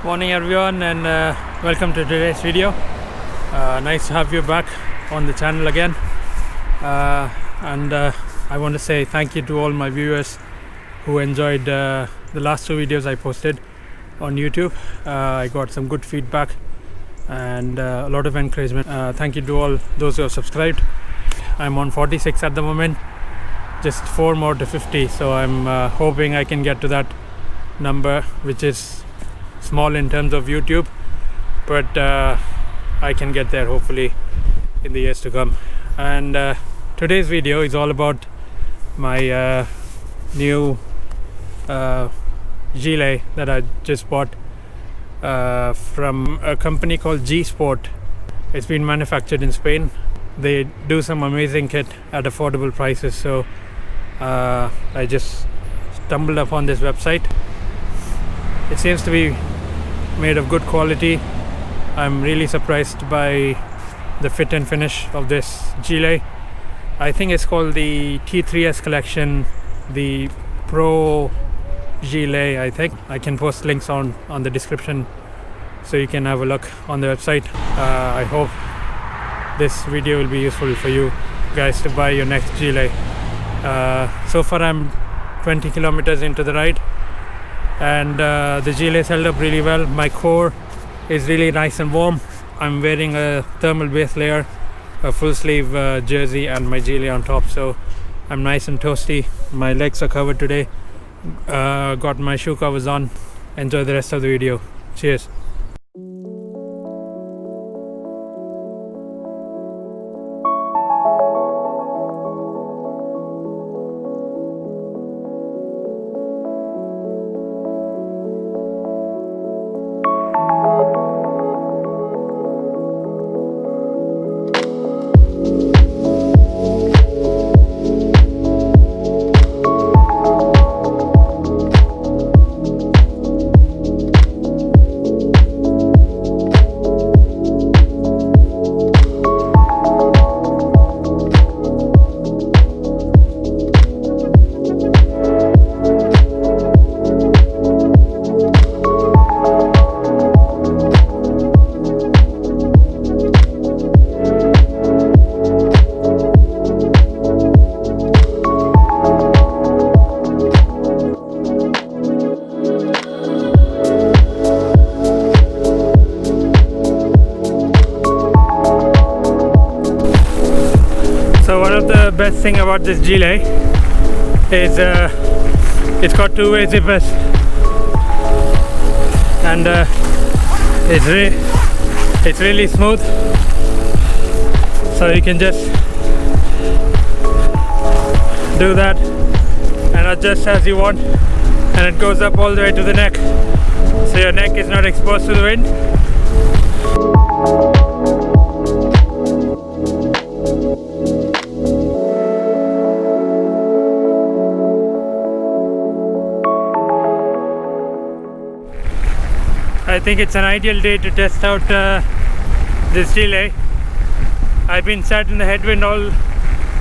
Morning everyone, and welcome to today's video. Nice to have you back on the channel again, and I want to say thank you to all my viewers who enjoyed the last two videos I posted on YouTube. I got some good feedback and a lot of encouragement. Thank you to all those who have subscribed. I'm on 46 at the moment, just 4 more to 50, so I'm hoping I can get to that number, which is small in terms of YouTube, but I can get there hopefully in the years to come. And today's video is all about my new gilet that I just bought from a company called GSPORT. It's been manufactured in Spain. They do some amazing kit at affordable prices, so I just stumbled upon this website. It seems to be made of good quality. I'm really surprised by the fit and finish of this gilet. I think it's called the T3S collection, the Pro Gilet. I think I can post links on the description so you can have a look on the website. I hope this video will be useful for you guys to buy your next gilet. So far I'm 20 kilometers into the ride, and the gilet's held up really well. My core is really nice and warm. I'm wearing a thermal base layer, a full sleeve jersey, and my gilet on top, so I'm nice and toasty. My legs are covered today. Got my shoe covers on. Enjoy the rest of the video. Cheers. The best thing about this gilet is it's got two-way zippers, and it's really smooth, so you can just do that and adjust as you want, and it goes up all the way to the neck, so your neck is not exposed to the wind. I think it's an ideal day to test out this gilet. I've been sat in the headwind all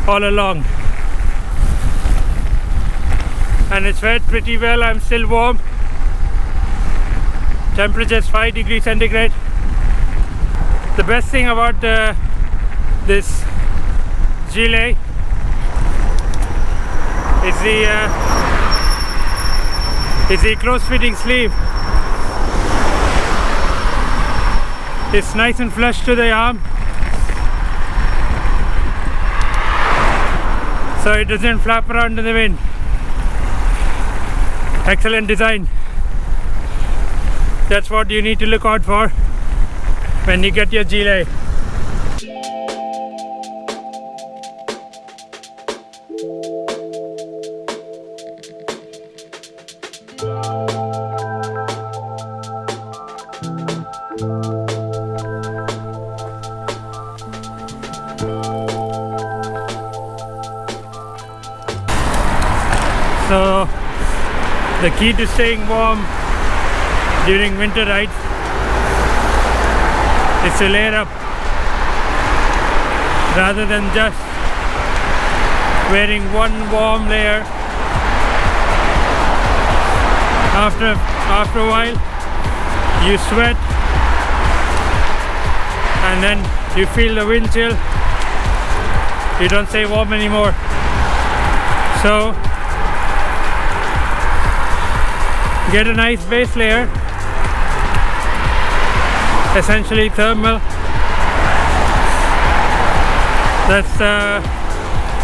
along, and it's wet pretty well. I'm still warm. Temperature is 5 degrees centigrade. The best thing about this gilet is the close-fitting sleeve. It's nice and flush to the arm, so it doesn't flap around in the wind. Excellent design. That's what you need to look out for when you get your gilet. So the key to staying warm during winter rides is to layer up rather than just wearing one warm layer. After a while you sweat, and then you feel the wind chill. You don't stay warm anymore. So get a nice base layer, essentially thermal. That's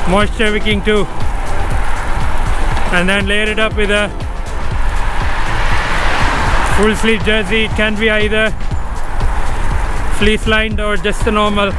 moisture wicking too. And then layer it up with a full sleeve jersey. It can be either fleece lined or just a normal.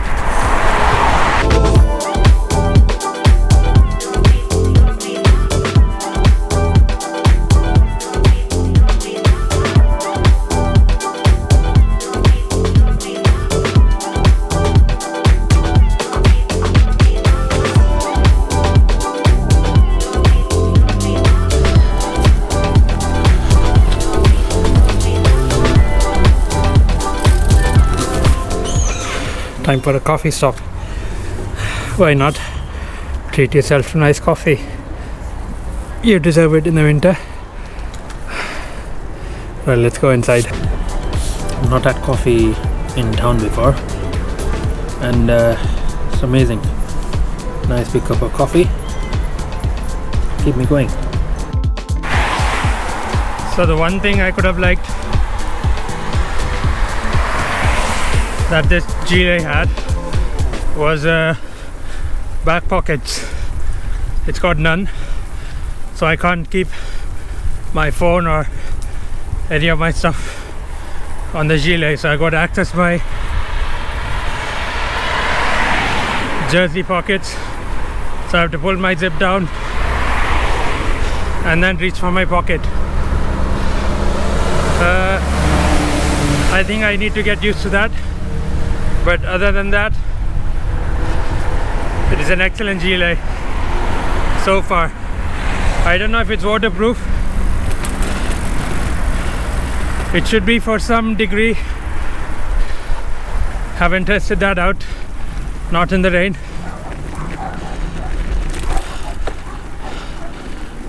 Time for a coffee stop. Why not? Treat yourself to nice coffee. You deserve it in the winter. Well, let's go inside. I've not had coffee in town before, and it's amazing. Nice big cup of coffee. Keep me going. So the one thing I could have liked that this Gilet had was back pockets. It's got none, so I can't keep my phone or any of my stuff on the Gilet, so I got to access my jersey pockets, so I have to pull my zip down and then reach for my pocket. I think I need to get used to that. But other than that, it is an excellent gilet so far. I don't know if it's waterproof. It should be for some degree. Haven't tested that out. Not in the rain.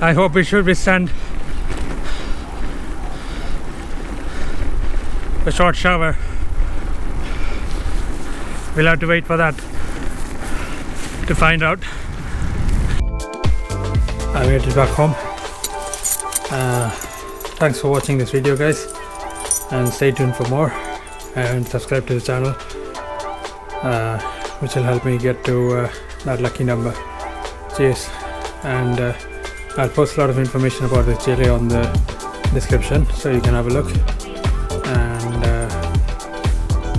I hope it should withstand a short shower. We'll have to wait for that to find out. I made it back home. Thanks for watching this video, guys, and stay tuned for more, and subscribe to the channel, which will help me get to that lucky number. Cheers. And I'll post a lot of information about this gilet on the description, so you can have a look, and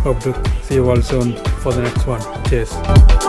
hope to see you all soon for the next one. Cheers.